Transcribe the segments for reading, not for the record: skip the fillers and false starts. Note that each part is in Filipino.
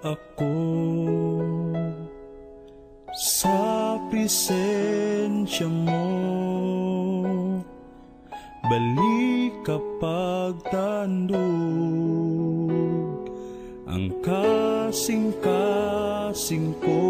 ako sa presensya mo. Balik kapag tandog ang kasing-kasing ko.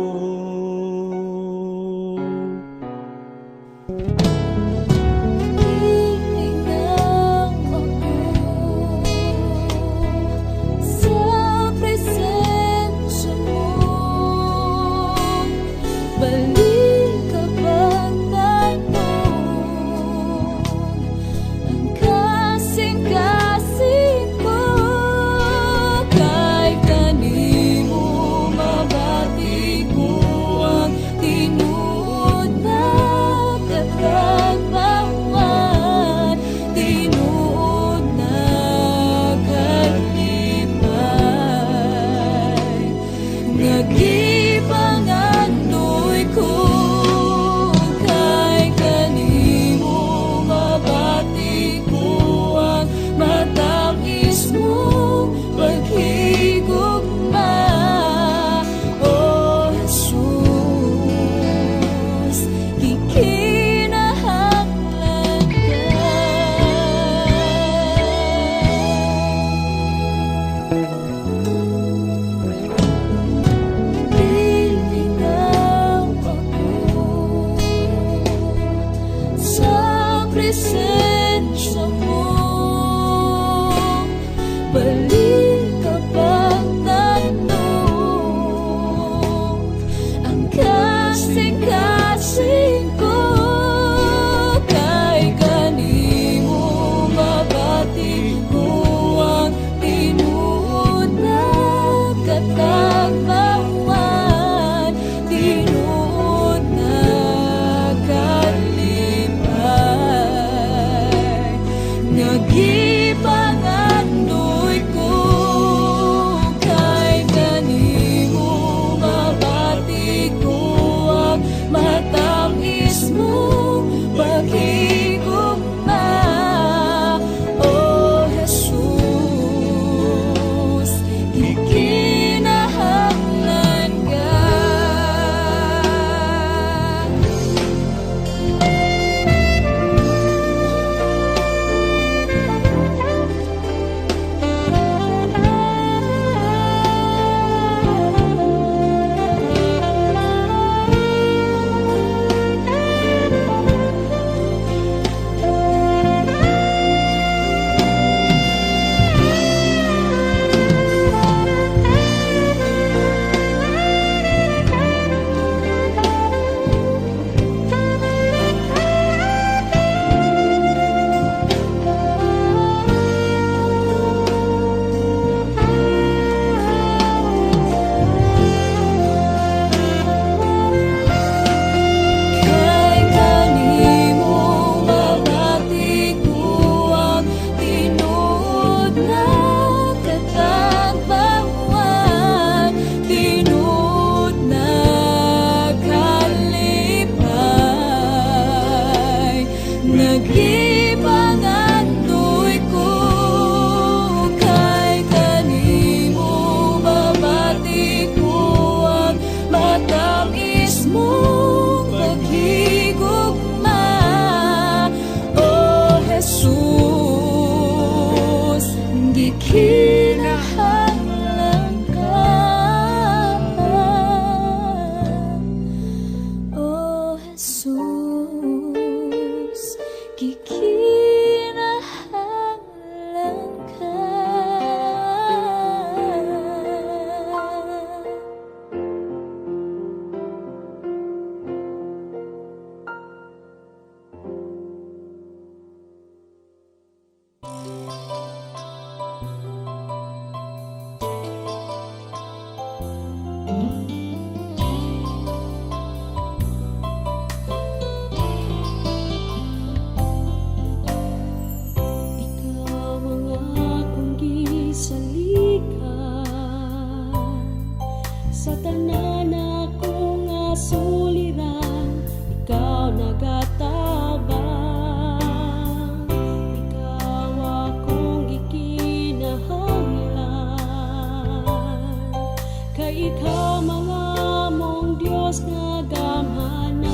Kay ikaw mga mong Diyos nga gamhanan.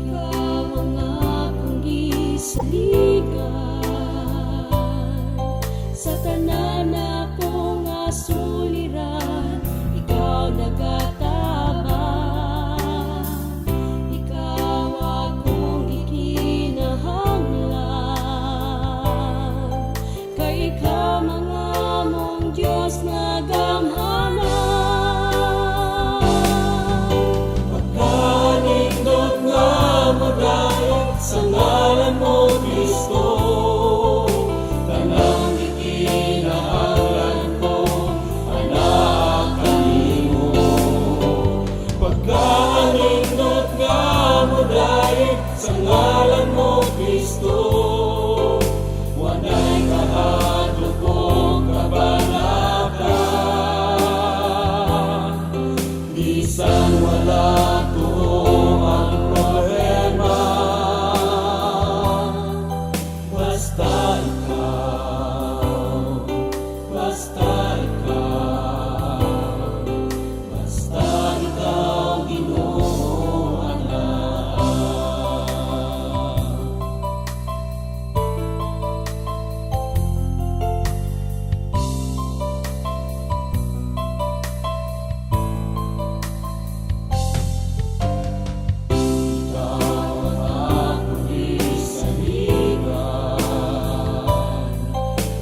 Ikaw ang akong gisaligan sa tanan akong asuliran. Ikaw nagatabang, ikaw akong ikinahanglan. Kay ikaw mga mong Diyos nga gamhanan. Pagkanindot nga mo dahil sa ngalan mo, Kristo, tanang ikinahanglan ko, anak kanimo. Pagkanindot nga mo dahil sa ngalan mo, Kristo, wanay kahadlok kong kabanata. Bisan wala ko ang problema, basta ikaw, basta ikaw, basta ikaw, Ginoo, anak.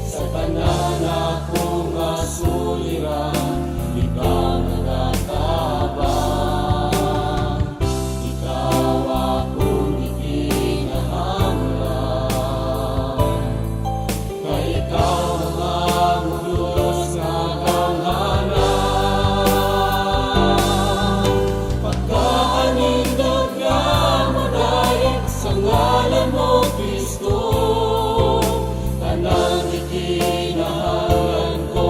Sa tanan akong asuliran, ikaw nagatabang, ikaw akong ikinahanglan. Kay ikaw ang among Diyos nga gamhanan. Pagkaanindot nga mo dahil sa ngalan mo, Kristo, tanang ikinahanglan ko,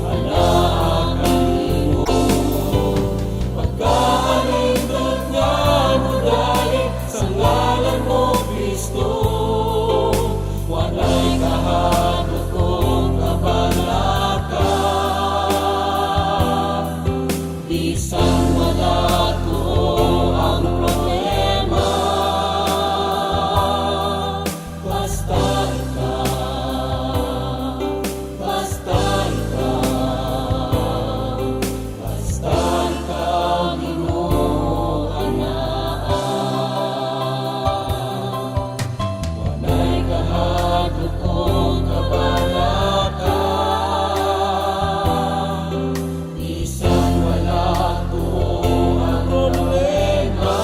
anak kanimo. Pagkaanindot nga mo dahil sa ngalan mo, Kristo, wanay kahadlok kong kabanata. Bisan wala ko ang problema, basta ikaw, basta ikaw, basta ikaw, Ginoo, anak. Wanay kahadlok kong kabanata. Bisan wala ko ang problema,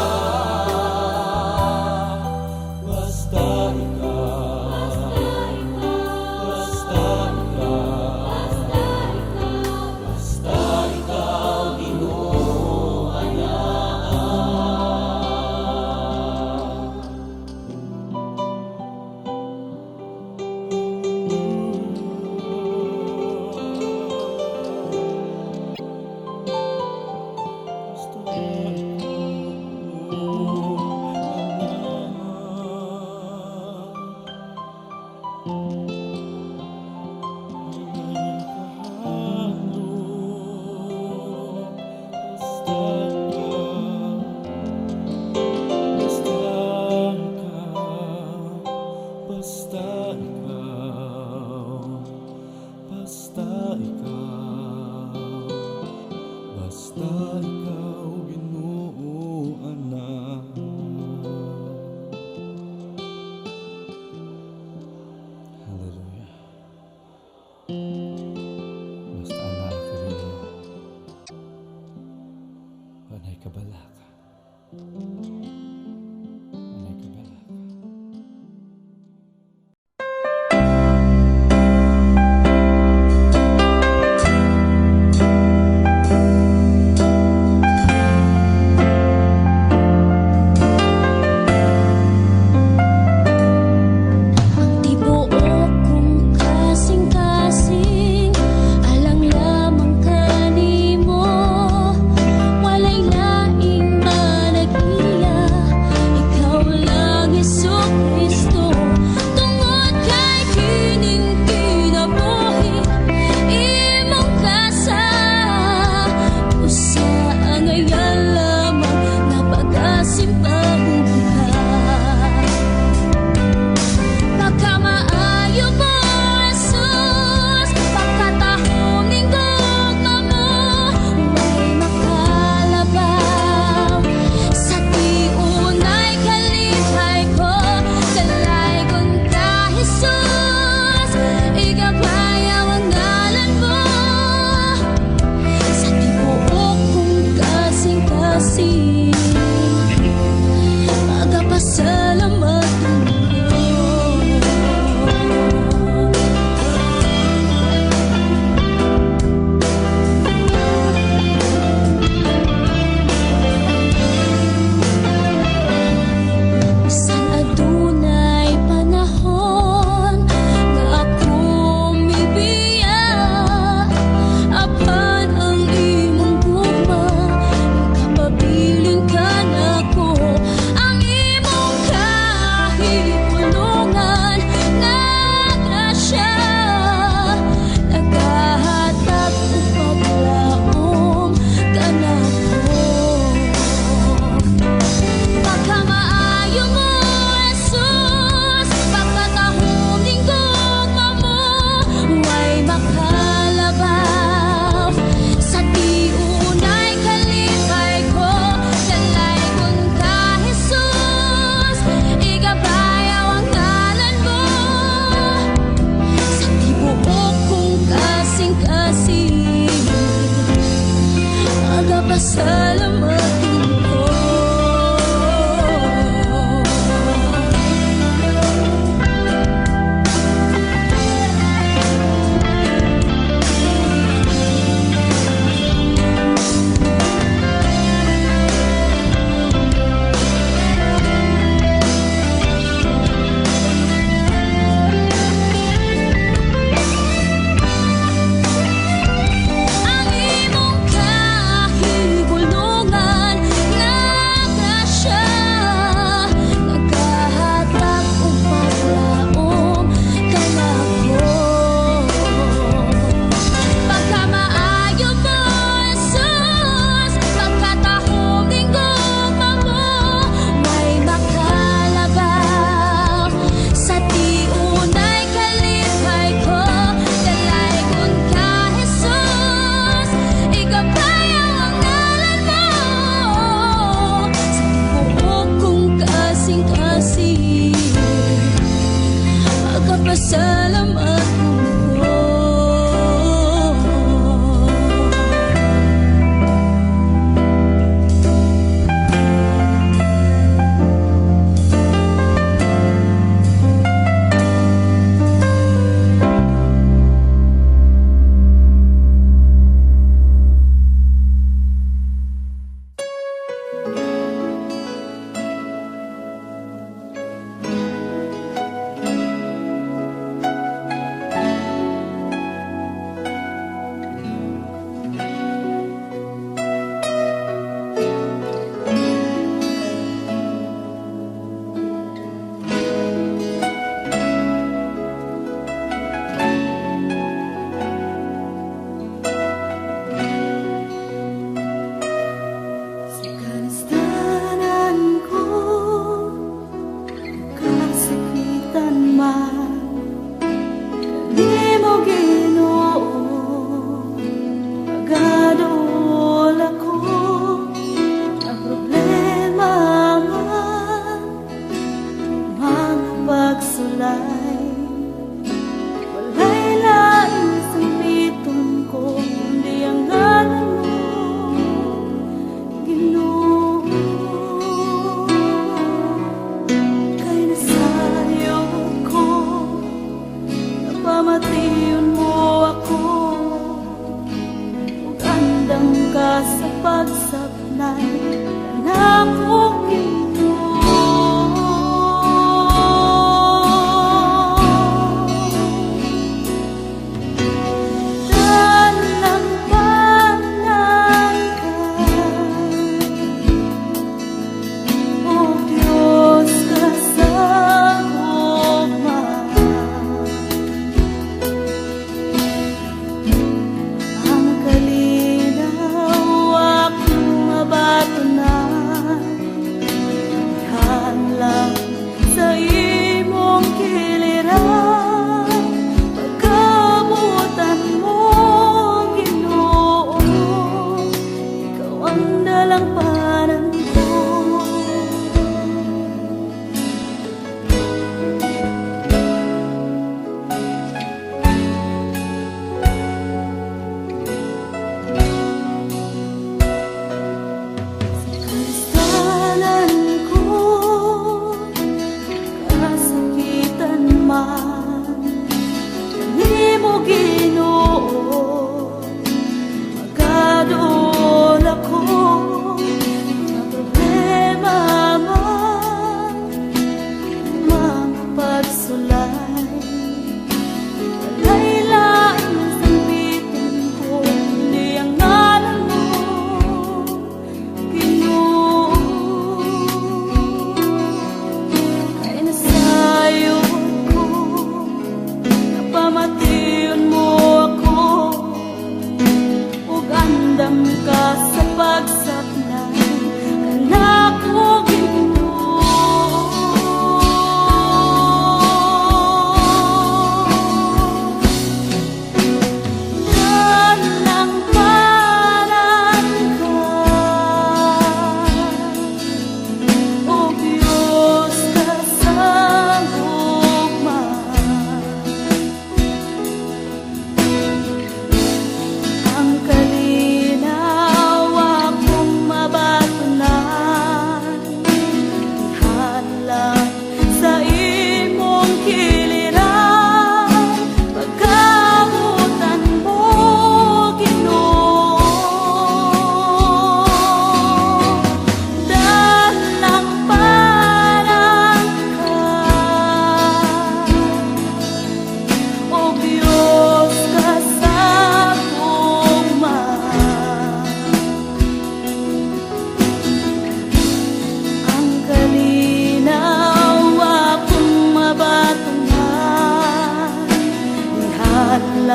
basta ikaw, basta ikaw, basta ikaw, Ginoo, anak. Basta ikaw, basta ikaw, basta ikaw, Ginoo, anak. Hallelujah. Basta anak ka rin, wanay kabalaka. Wanay kabalaka. Alang lamang kanimo, walay laing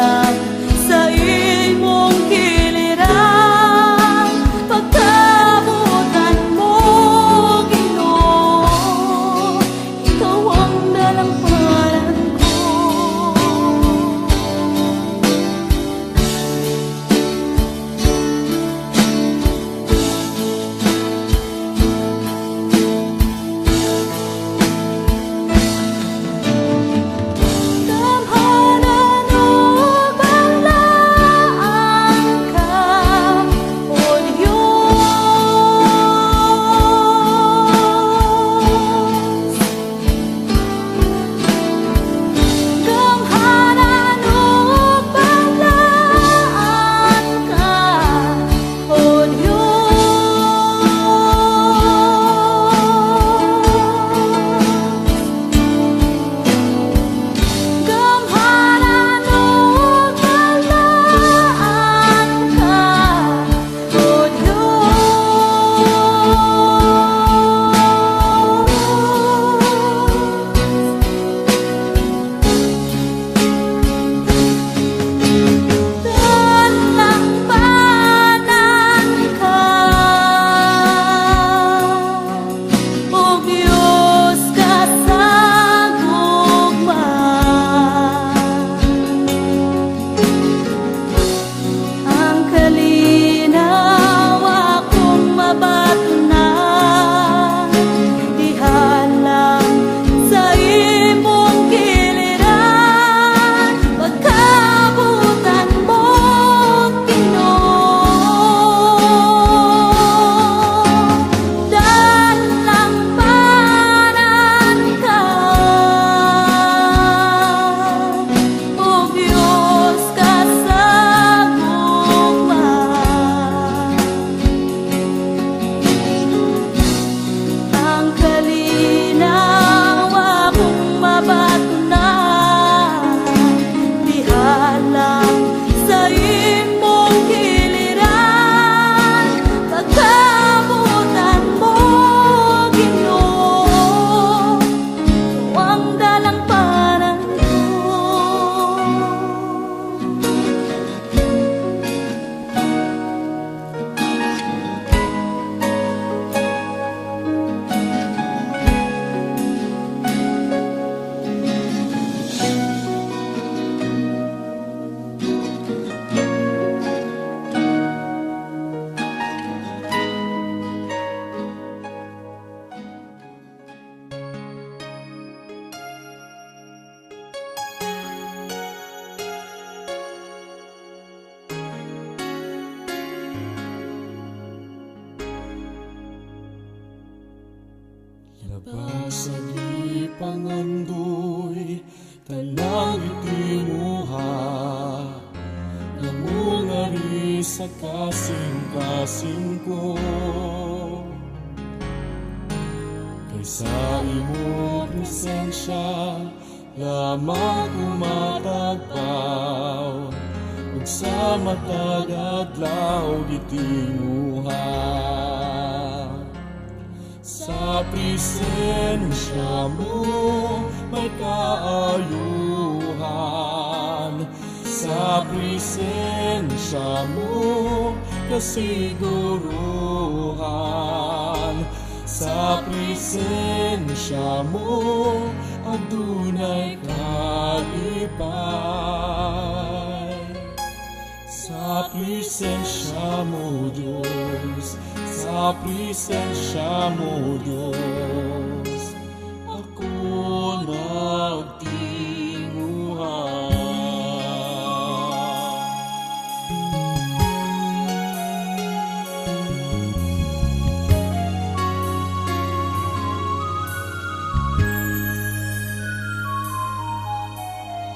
halang sa imong giliran. Pagkabutan mo, Ginoo, ikaw ang dalamparan ko. Damhanan o banglaan ka, O Diyos. Damhanan o banglaan ka, O Diyos. Gamhanan o balaan ka, O Diyos. Dalampanan ka, O Diyos, kasagugma. Ang kalinaw akong mabatunan, ihalang sa imong giliran. Pagkabutan mo, Ginoo, dalampanan ka, O Diyos, kasagugma. Ang kalinaw akong mabatunan, dihalang sa imong giliran. Pagkabutan mo, Ginoo, ang dalamparan ko. Labas sa pangandoy, tanang itinuha, namungari sa kasing-kasing ko. Kaysa imo presensya, lamang kumatagpaw, ug sa matag adlaw gitinuha. Sa presensya mo may kaayuhan, sa presensya mo kasiguruhan, sa presensya mo adunay kalipay. Sa presensya mo, Diyos, sa presensya mo, Diyos, ako nagtinguhan.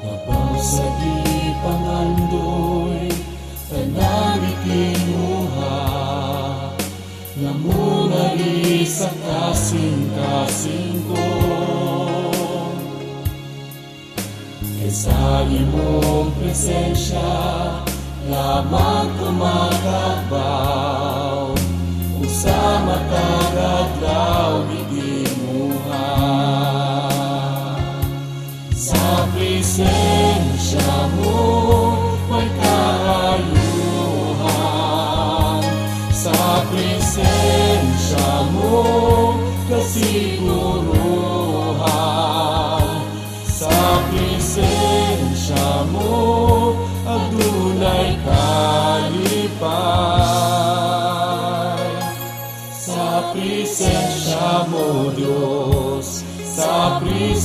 Labas sa pangandoy, tanang ikinuha, namungari sa kasing-kasing ko. Kaysa imong presensya, lamang kumakagbaw, ug sa matag adlaw gitinguha. Sa presensya mo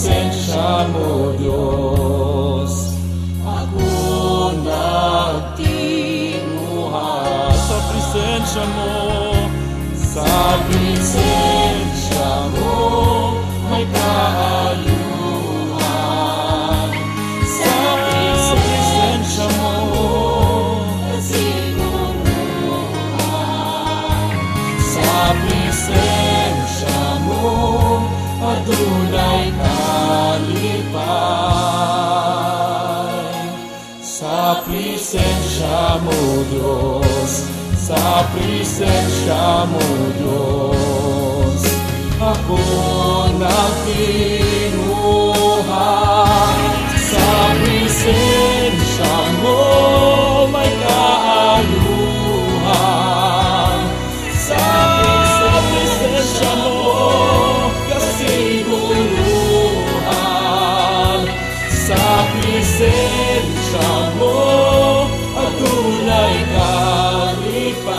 presensya mo, Diyos, ako nagtinguha. Sa presensya mo, sa presensya mo, may kaayuhan. Sa presensya mo, sa presensya mo, adunay kalipay. Sa presensya mo, Diyos, sa presensya mo, Diyos, ako nagtinguha. Sa presensya mo, may kaayuhan. Sa presensya mo, kasiguruhan. Sa presensya mo, adunay kalipay.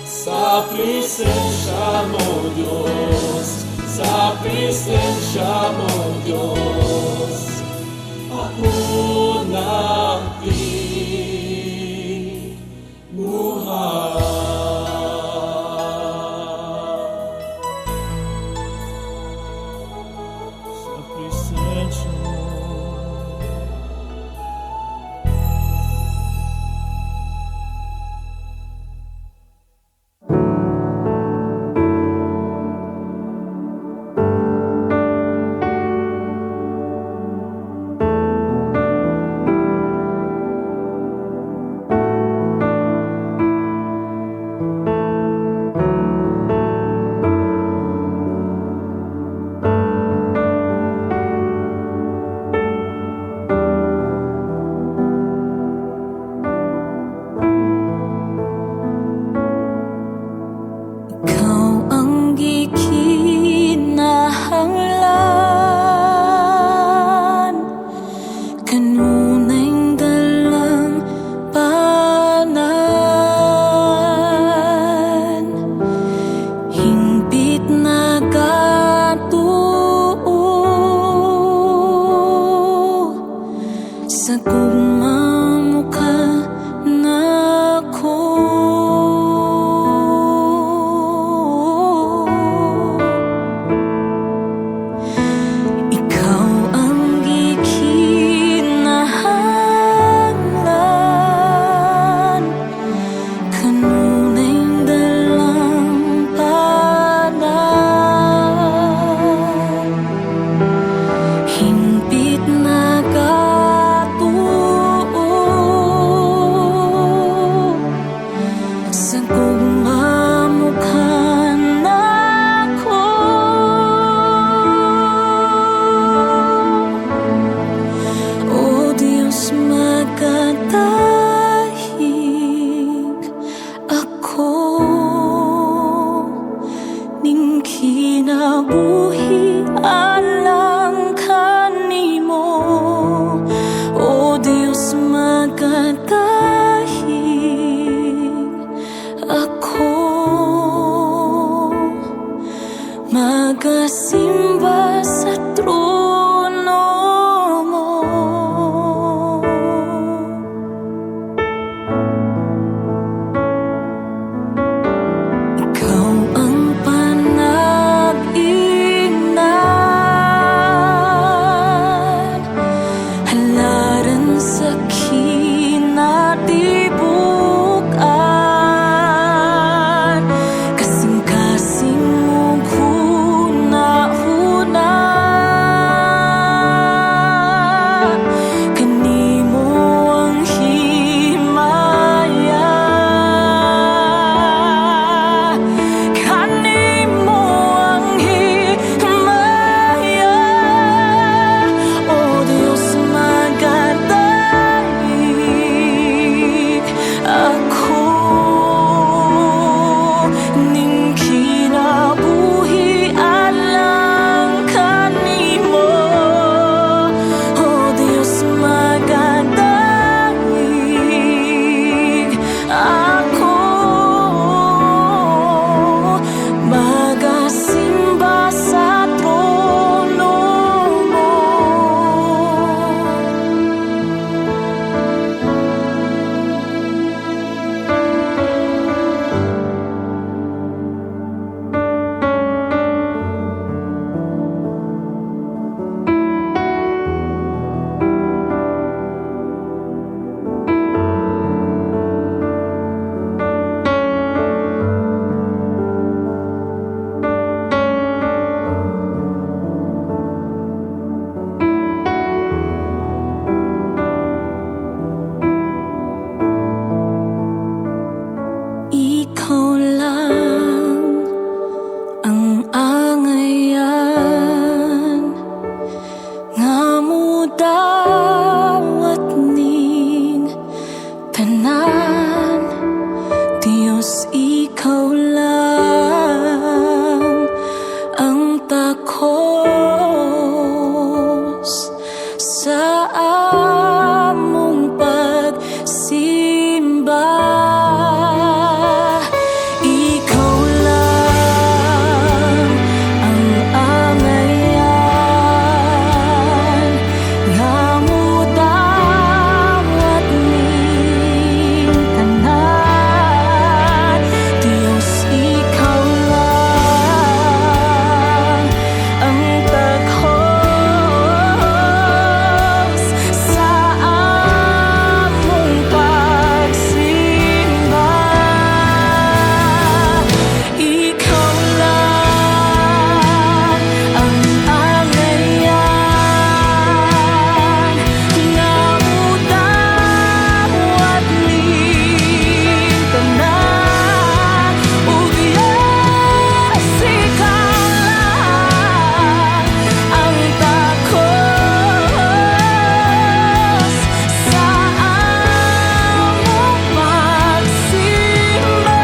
Sa presensya mo, Diyos, sa presensya mo, Diyos, ako nagtinguha. Sa presensya mo. Ikaw ang gikinahanglan, kanunay dalang panan, hingpit na katuo sa gugmamukha nako. Ikaw ang gikinahanglan, kanunay dalang panan, hingpit na katuo among pagsimba. Ikaw lang ang angayan nga mudawat ning tanan. Diyos, ikaw lang ang taghos sa among pagsimba. Ikaw lang ang angayan nga mudawat ning tanan. Ug Diyos, ikaw lang ang taghos sa among pagsimba.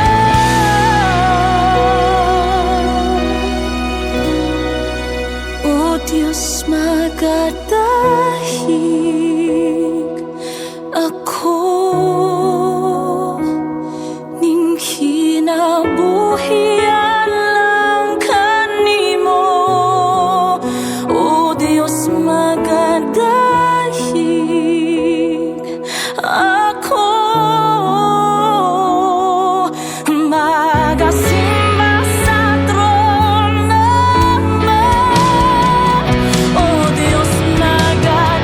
O Diyos, magadahig ako ning kinabuhian lang kanimo. O Diyos, magadahig ako magasimba sa trono mo. O Diyos, magadahig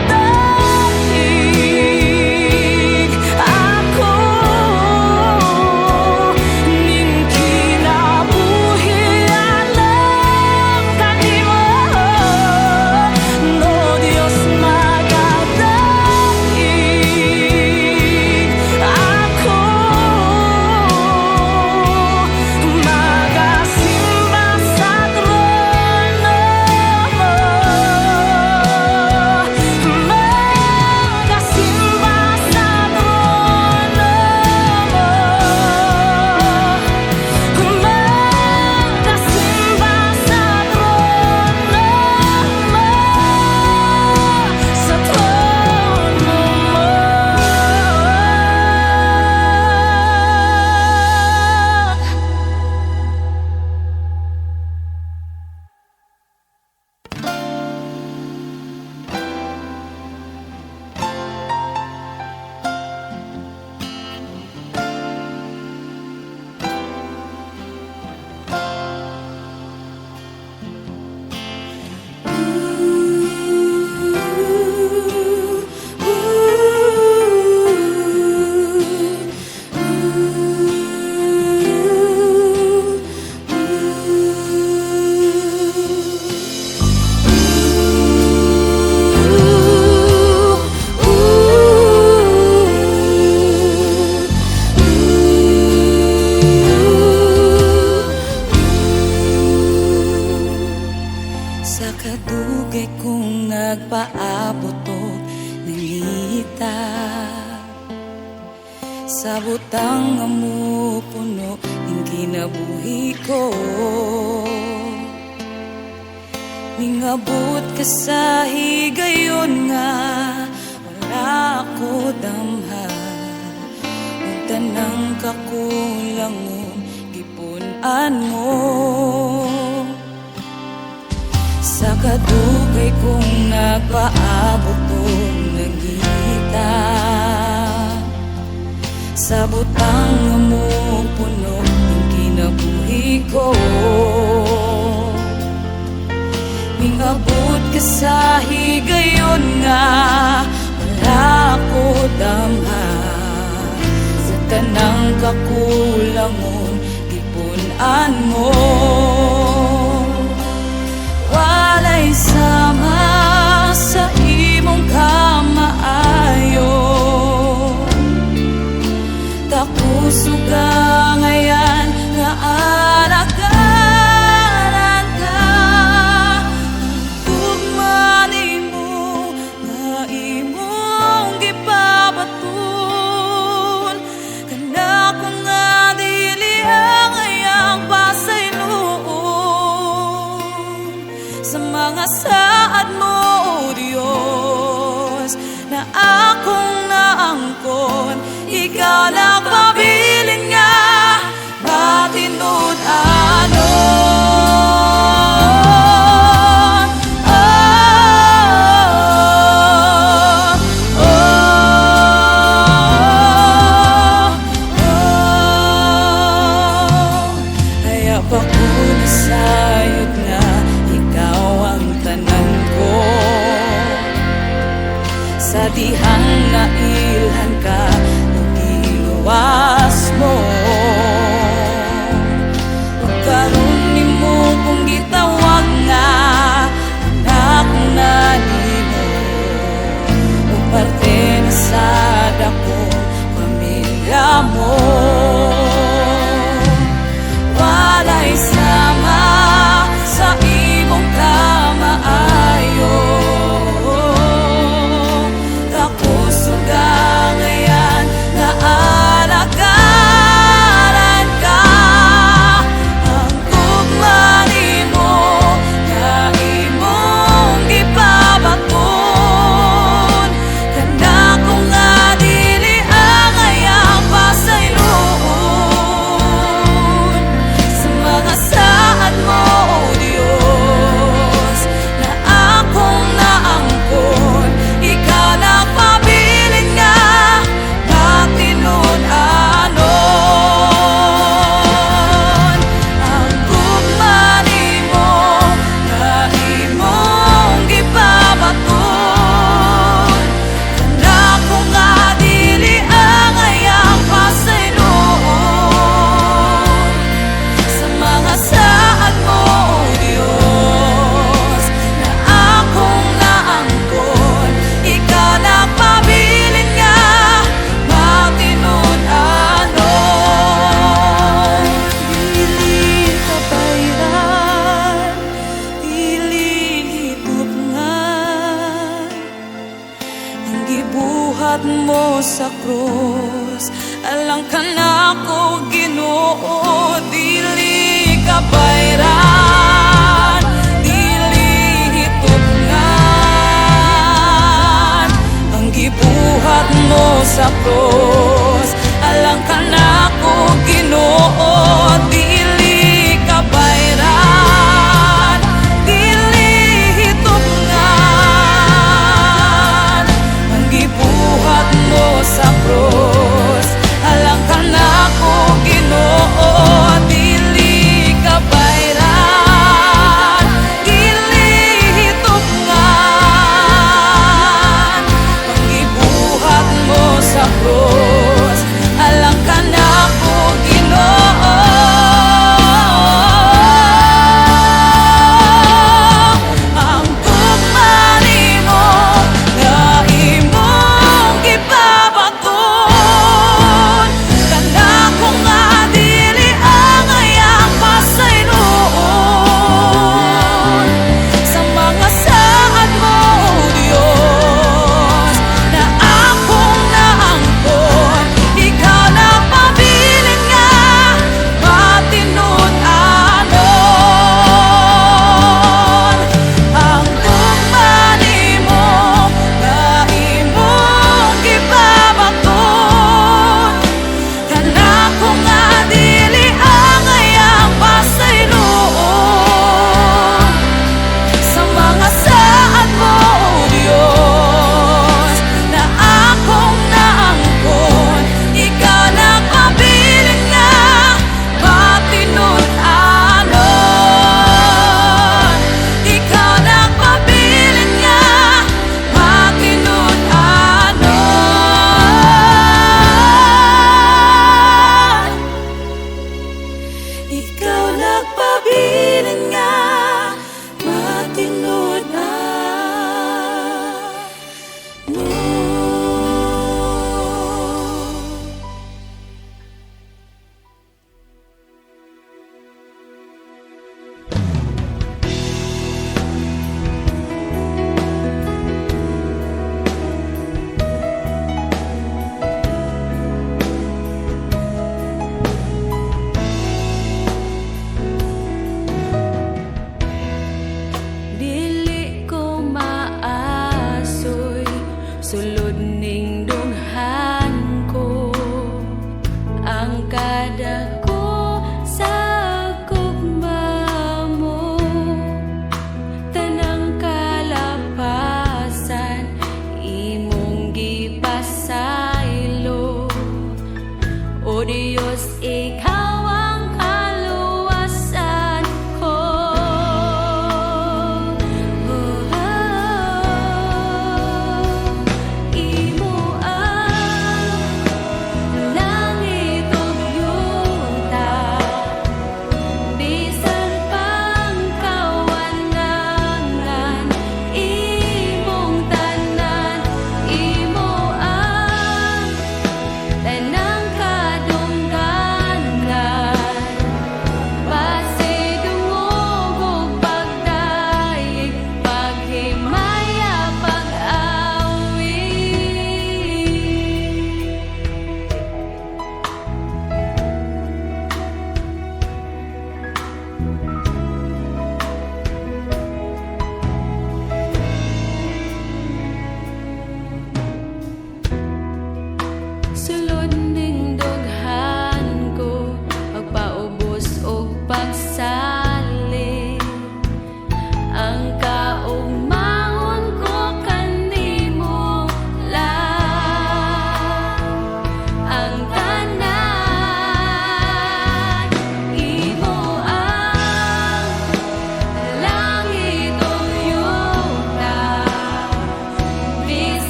ako ning kinabuhian lang kanimo. O Diyos, magadahig ako magasimba sa trono mo. Magasimba sa trono mo. Magasimba sa trono mo. Sa trono mo. Sa kadugay kong nagpaabot og nangita, sa butang nga mupuno ning kinabuhi ko. Mingabot ka sa higayon nga wala ko damhan. Ang tanang kakulangon gipunan mo. Sa kadugay kong nagpaabot og nangita, sa butang nga mupuno ning kinabuhi ko. Mingabot ka sa higayon nga wala ko damhan. Sa tanang kakulangon gipunan mo. Walay sama sa imong kamaayo, tapos ngayan nga alagaran ka. Tugma nimo nga imong gipabaton, kana ko nga dili ang ayang pasayloon. Sa mga saad mo, O Diyos, na akong naangkon. Ikaw nagpabilin nga, matinud-anon. Hayap ako nasayod nga, ikaw ang tanan ko. Sa dihang nailhan ka, iluwas mo. Ug karon nimo kung gitawag nga, anak na nimo. Ug parte na sa dakong pamilya mo. Walay sama sa imong kamaayo. Tapos ugangayan na alagaran ka. Ang tugma nimo nga imong gipabaton. Kanako nga dili angayang pasayloon. Sa mga saad mo, O Diyos, na akong naangkon. Ikaw nagpabilin nga, matinud-anon. Ang tugma nimo nga imong gipabaton. Kanako nga dili angayang pasayloon. Sa mga saad mo, O Diyos, na akong naangkon. Ikaw nagpabilin nga, matinud-anon. Dili kabayran, dili hitupngan. Ang gibuhat mo sa krus, alang ka nako Ginoo. Dili kabayran, dili hitupngan. Ang gibuhat mo sa krus, alang ka nako Ginoo. Dili kabayran, dili hitupngan. Ang gibuhat mo sa krus, alang ka nako Ginoo. Dili kabayran, dili hitupngan. Ang gibuhat mo sa krus, alang ka nako Ginoo. Jud ning dunghan ko ang kadako sa gugma mo, tanang kalapasan imong gipasaylo. O Diyos, ikaw ang kaluwasan ko. Imo ang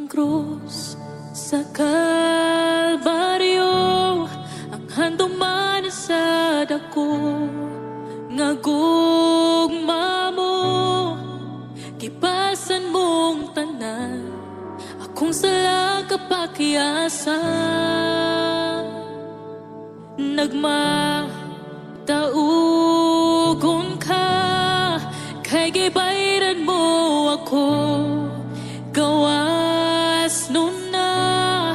krus sa Kalbaryo, ang handong man sa dako nga gugma mo, kipasan mong tanan akong sala kapakiasan. Nagmataugon ka kay gibayran mo ako, gawas nun na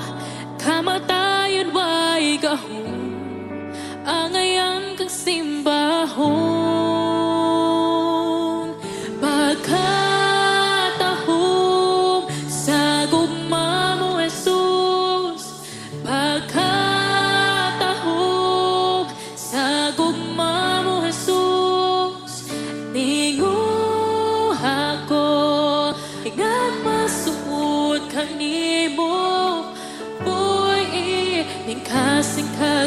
kamatayon way gahom, angayan kang simbahon. Pagkatahom sa gugma mo, Jesus, pagkatahom sa gugma mo, Jesus, ninguha ako nga masuot kanimo, boy, ningkasing ka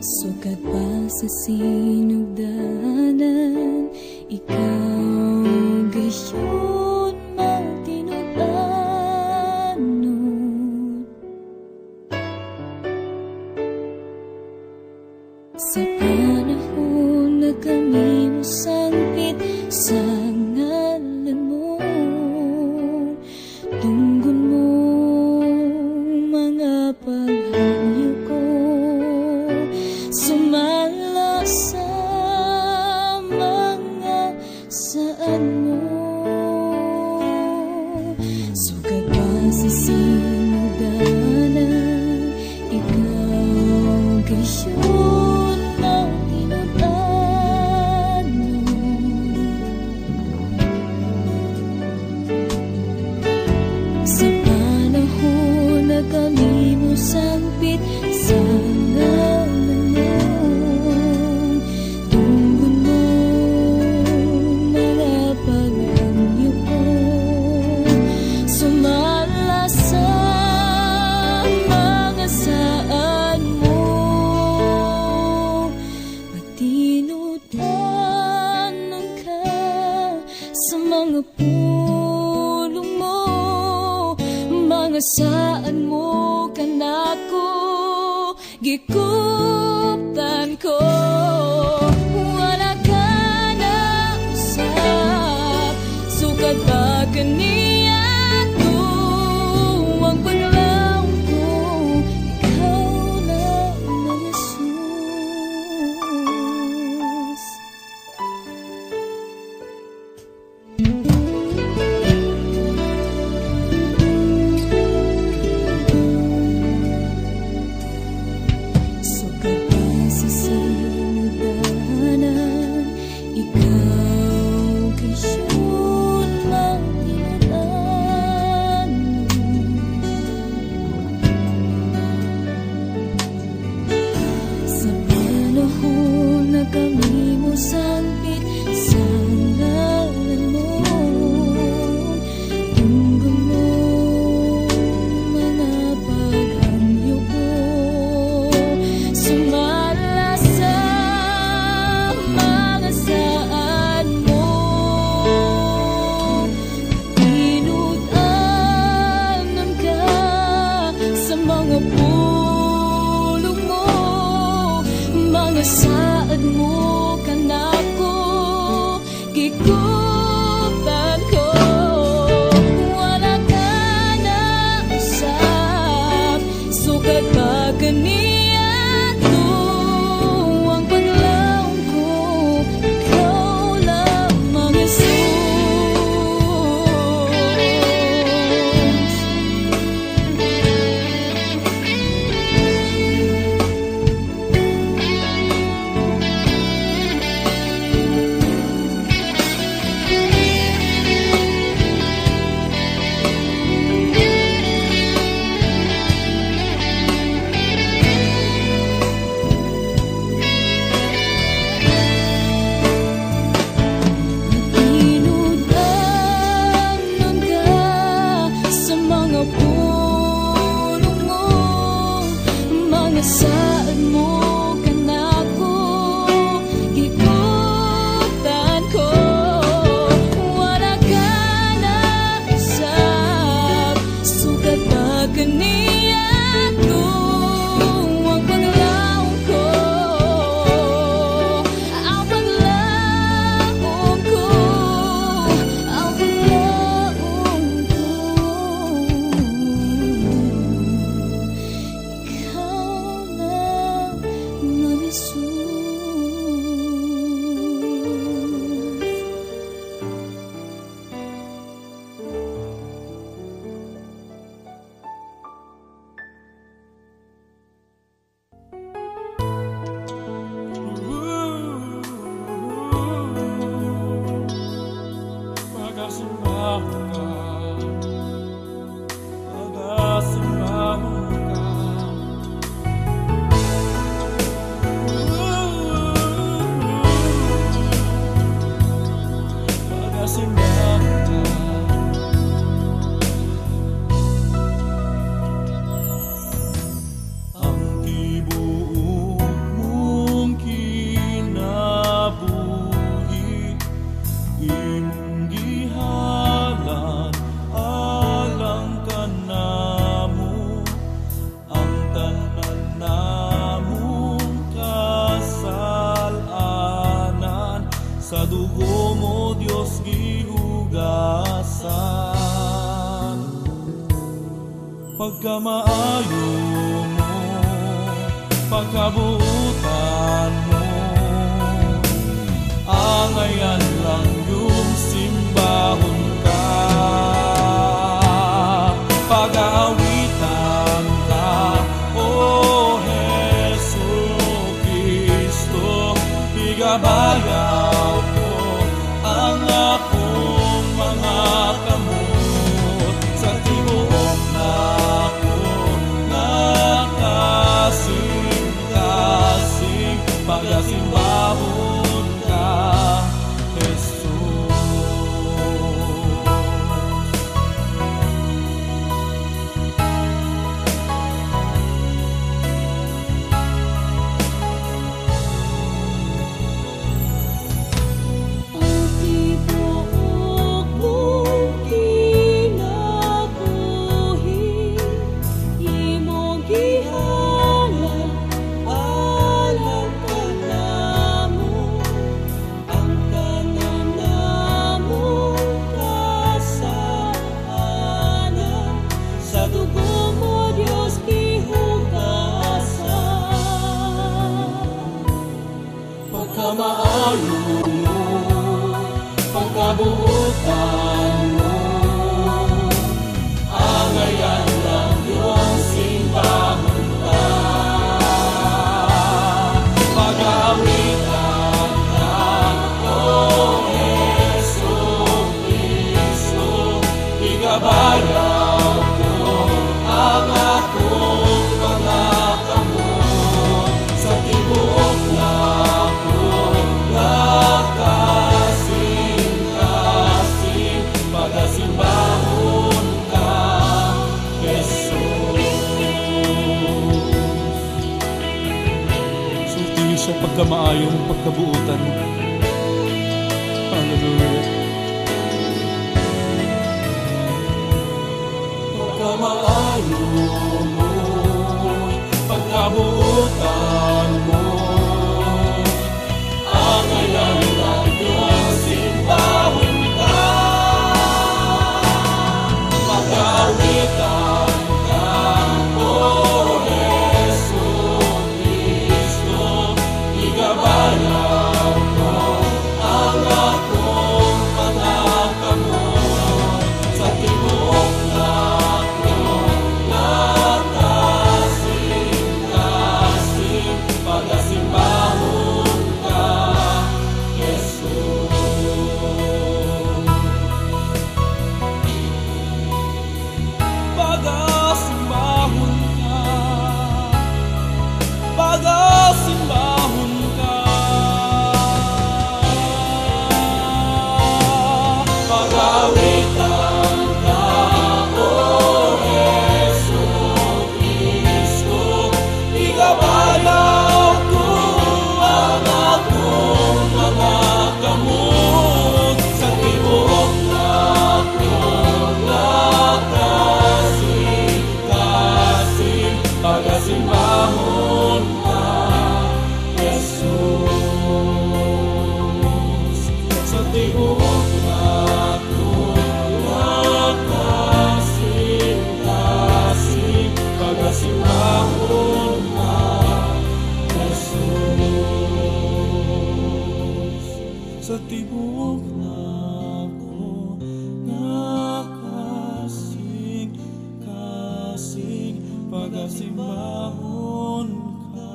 Sukat pa sa sinugdanan, ikaw gayon magtinudanon. Sa panahon na kami mo sangpit sa ngalan mo, tunggon mo mga paghanyo ko, sumala sa mga saan mo. Sukat pa sa sinugdanan, ikaw gayon magtinudanon. Sa panahon na kami mo sangpit sa ngalan mo, tunggon mo mga paghanyo ko, sumala sa mga saan mo. Matinudanon ka sa mga pulong mo, mga saan mo kanako gikuptan ko. Wala ka na usap, sukat ba kaniya to ang paglaw ko, ikaw lang ang Jesus. Sukat pa sa sinugdanan, ikaw gayon magtinudanon. Sa panahon na kami mo sangpit sa ngalan mo, tunggon mo mga paghanyo ko, sumala sa mga saan mo. Tinudanon ka sa mga pulong mo, mga saan mo kanako gikutan ko. Wala ka na usap, sukat ba kaniya to ang paglaw ko, ikaw lamang Jesus. Tinudanon ka sa mga pulong mo, mga saan mo kanako gikutan ko. Wala ka na usap, sukat ba kaniya to ang paglaw ko, ang paglaw ko, ang paglaw ko. Ikaw lang ang Jesus. Pag-asimbahan ka, pag-asimbahan ka. kalikasan. Pagkamaayo mo, pagkabuutan mo, angayan lang yung simbahon ka. Pag-aawitan ka, O Hesu Kristo, igabayaw ko ang akong mga kamot sa tibuok na ako nakasing-kasing pagkasimbahon ka, Jesus. Ang tibuok mong kinabuhi, imong gihalan, alam ka namo, ang tanan namong kasalanan, sa dugo mo Diyos gihugasan. Pagkamaayo mo, pagkabuutan mo, angayan lang yung simbahon ka. Pag-aawitan ka, O Hesu Kristo, igabayaw ko ang akong mga kamot sa tibuok na ako nakasing-kasing pagkasimbahon ka, Jesus. Sultihin siya pagkamaayong pagkabuutan. Hallelujah. Pagkamaayo mo, pagkabuutan mo, angayan lang yung simbahon ka. Pag-aawitan ka, O Hesu Kristo, igabayaw ko ang akong mga kamot sa tibuok na ako nakasing-kasing pagkasimbahon ka, Jesus. Pagkasimbahon ka, pagkasimbahon ka, pag-aawitan ka, O Hesu Kristo, igabayaw ko ang akong mga kamot sa tibuok na ako nakasing-kasing pagkasimbahon ka, Jesus. Sa tibuok na ako nakasing-kasing pagkasimbahon ka, Jesus. Sa tibuok na ako nakasing-kasing pagkasimbahon ka,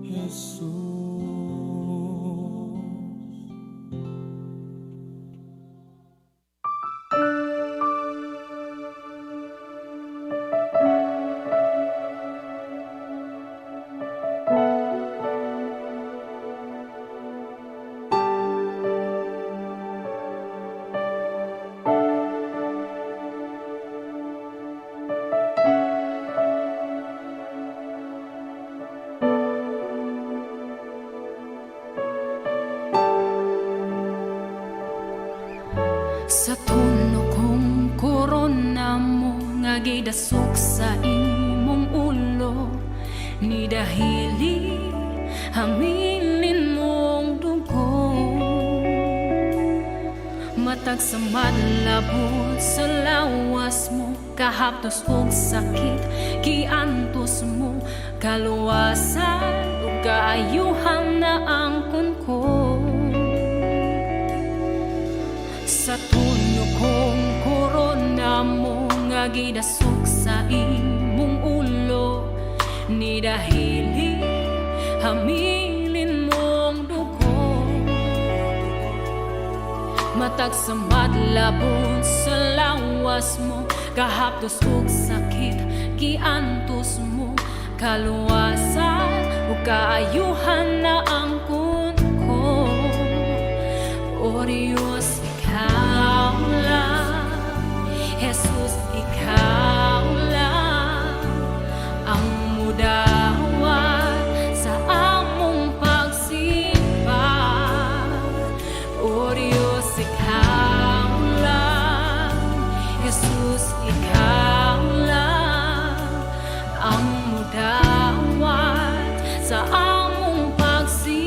Jesus. Sa tuno kong korona mo nga gidasok sa imong ulo, ni dahili hamilin mong dugo. Matag sa madlabot sa lawas mo, kahaptos og sakit, giantos mo, kaluwasan ug kaayuhan na angkon ko. Sa tunyo kong korona mo, nga gidasok sa imong ulo, ni dahili hamilin mong dugo. Matag sa madlabon sa lawas mo, kahaptos ug sakit, giantos mo, kaluwasan ug kaayuhan na angkon ko. O Diyos, ikaw lang, Jesus, ikaw lang ang mudawat sa among pagsimba. O Diyos, ikaw lang, Jesus, ikaw lang ang mudawat sa among pagsimba.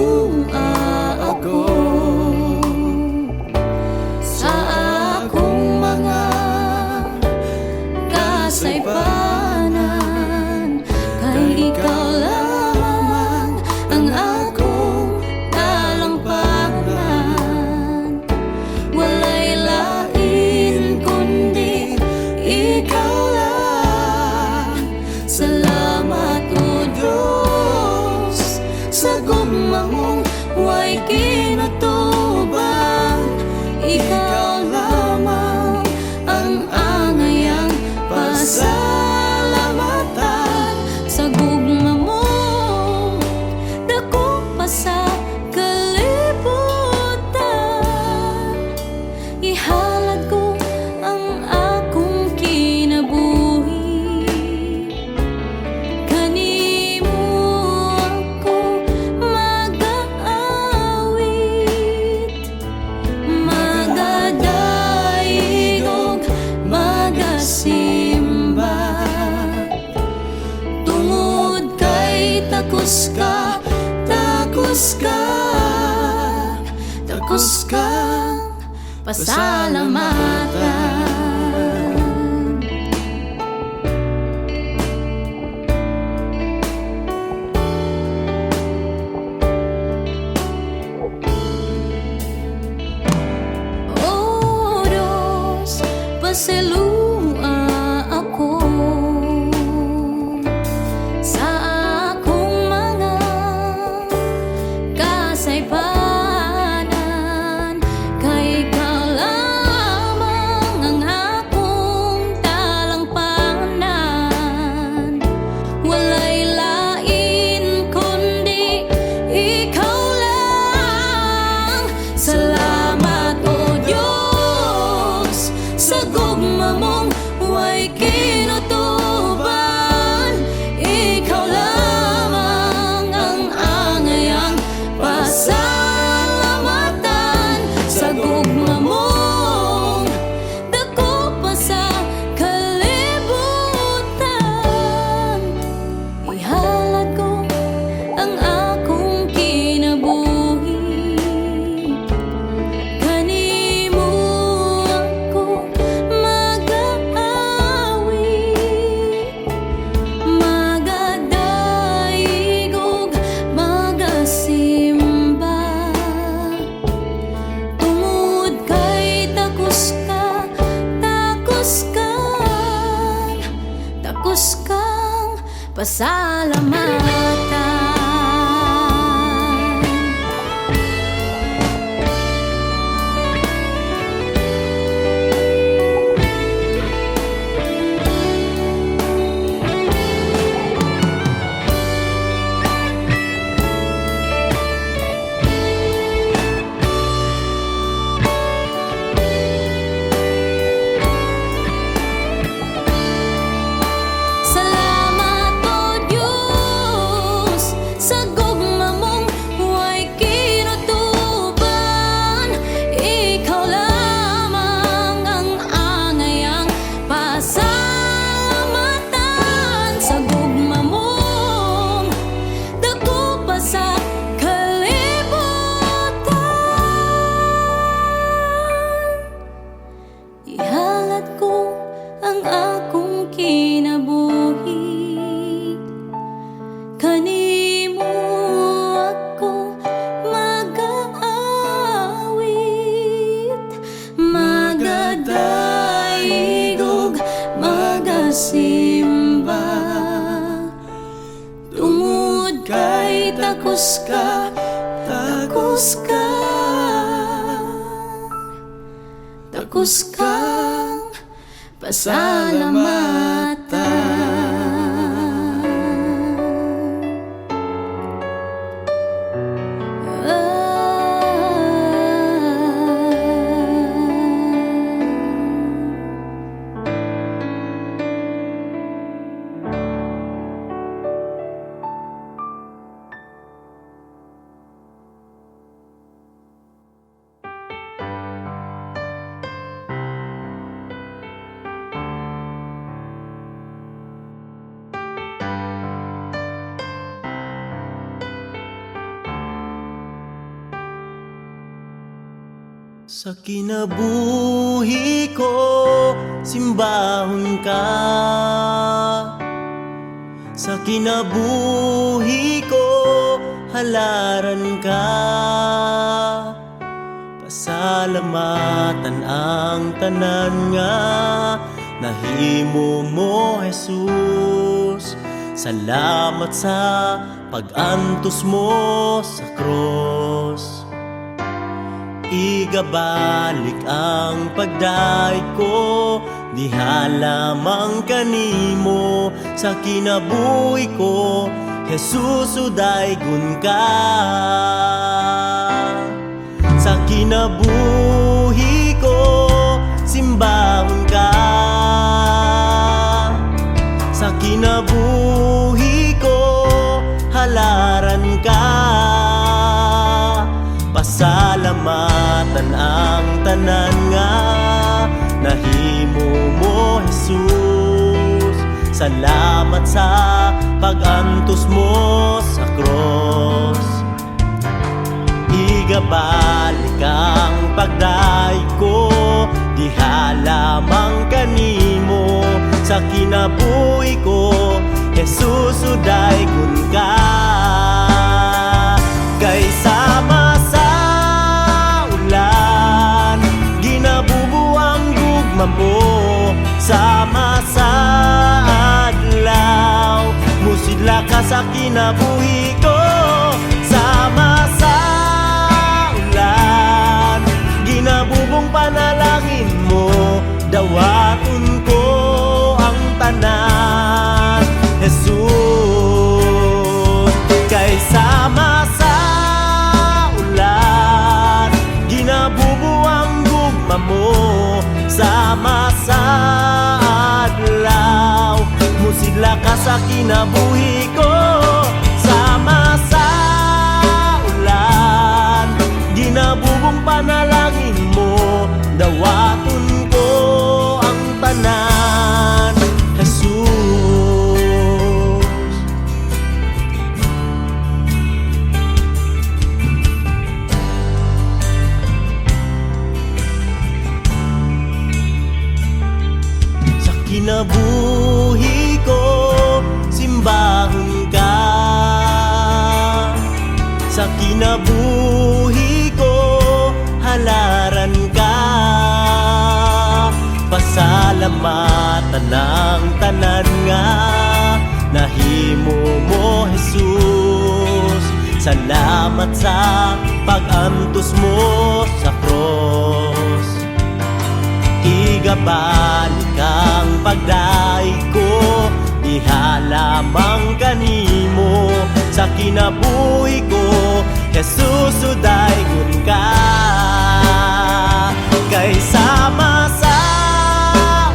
luha ako sa akong mga kasaypanan, kay ikaw lamang ang akong talampakan. Walay lain kundi ikaw lang. Salamat o Diyos sa gugma mong way kinatubang. Ikaw lamang ang angayang pasalamatan. Sa gugma mo dako pa sa kalibutan, ihalad ko ang akong kinabuhi. Kanimo ako mag-aawit, magadaig ug magasimba. Tungod kay takos ka, takos ka, takos kang pasalamatan. O Diyos, pasalua ako sa akong mga kasaypanan, kay ikaw lamang ang akong talampanan. Walay lain kundi ikaw lang. Salamat o Diyos sa gugma mong way kinutuban. Ikaw lamang ang angayang pasalamatan. Sa gugma mong dako pa sa kalibutan, ihalad ko ang akong kinabuhi. Kanimo ako mag-aawit, magadaig ug magasimba. Tungod kay takos ka, takos kang, takos kang pasalamatan. Salamat o Diyos sa gugma mong way kinutuban. Ikaw lamang ang angayang pasalamatan. Sa gugma mong dako pa sa kalibutan, ihalad ko ang akong kinabuhi. Kanimo ako mag-aawit, magadaig ug magasimba. Tungod kay takos ka, takos ka, takos kang pasalamatan. Sa kinabuhi ko, simbahon ka. Sa kinabuhi ko, halaran ka. Pasalamatan ang tanan nga nahimo mo, Jesus. Salamat sa pag-antos mo sa cross. Igabalik ang pagdaig ko, diha lamang kanimo. Sa kinabuhi ko, Jesus, udaygon ka. Sa kinabuhi ko, simbahon ka. Sa kinabuhi ko, halaran ka. Pasalamatan ang tanan nga nahimo mo, Jesus. Salamat sa pag-antos mo sa cross. Igabalik ang pagdaig ko, diha lamang kanimo. Sa kinabuhi ko, Jesus, udaygon ka. Kay sama sa ulan, ginabubuang gugma mo. Sama sa adlaw, musidla ka sa kinabuhi ko. Sama sa ulan, ginabubong panalangin mo. Dawaton ko ang tanan, Jesus. Kay sama sa ulan, ginabubuang gugma mo. Sama sa adlaw, musidla ka sa kinabuhi ko. Sama sa ulan, ginabubong panalangin mo. Dawaton ko ang tanan, Jesus. Sa kinabuhi ko, simbahon ka. Sa kinabuhi ko, halaran ka. Pasalamatan ang tanan nga nahimo mo, Jesus. Salamat sa pag-antos mo sa cross. Igabalik ang pagdaig ko, diha lamang kanimo. Sa kinabuhi ko, Jesus, udaygon ka. Kay sama sa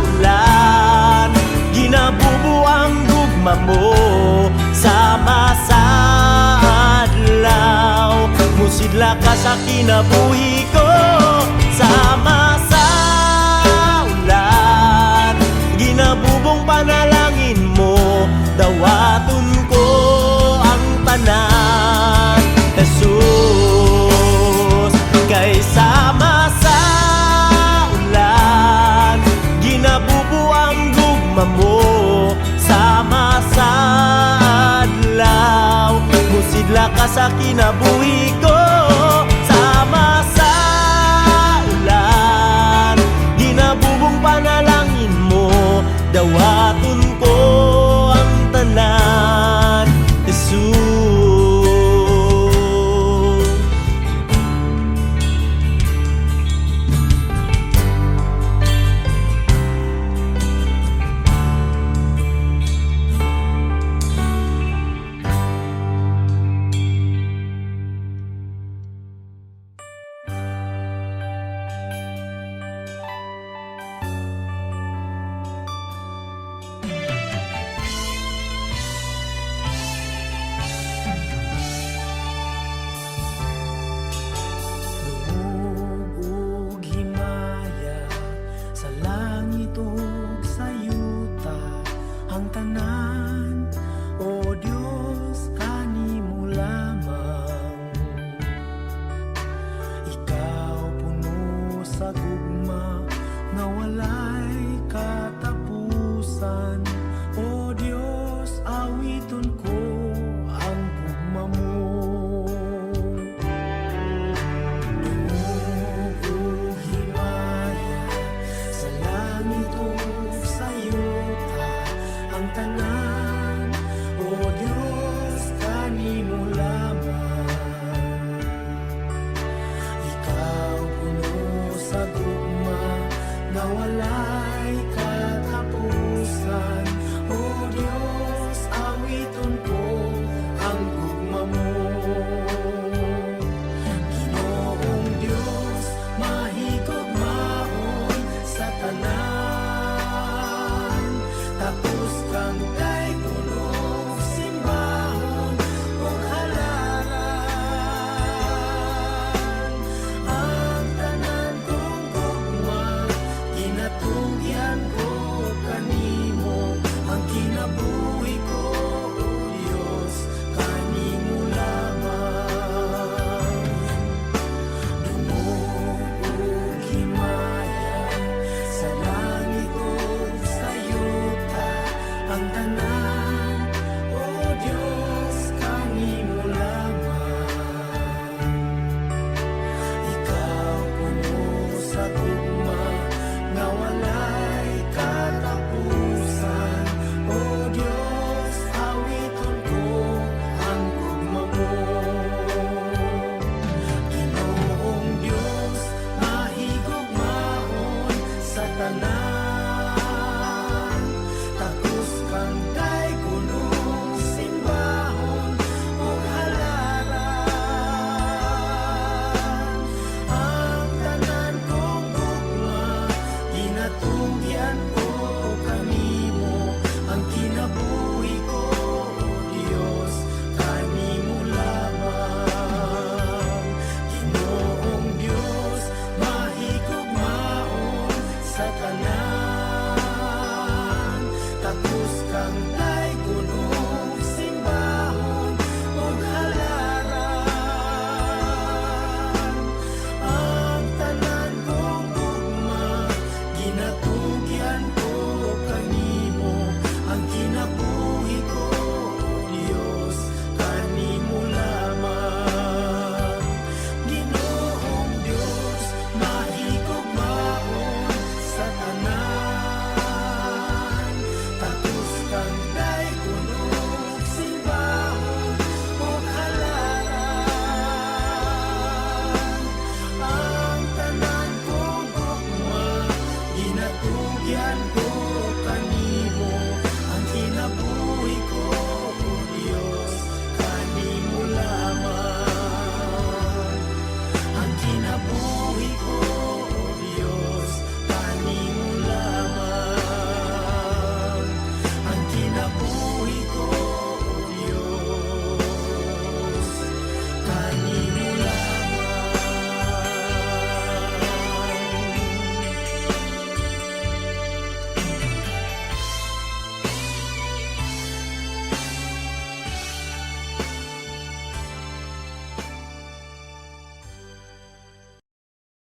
ulan, ginabubuang gugma mo. Sama sa adlaw, musidla ka sa kinabuhi ko. Sama sa ulan, ginabubong panalangin mo. Dawaton ko ang tanan, Jesus. Kay sama sa ulan, ginabubuang gugma mo. Sama sa adlaw, musidla ka sa kinabuhi ko. Sama sa ulan, ginabubong panalangin mo. Dawaton ko ang tanan, Jesus. tugma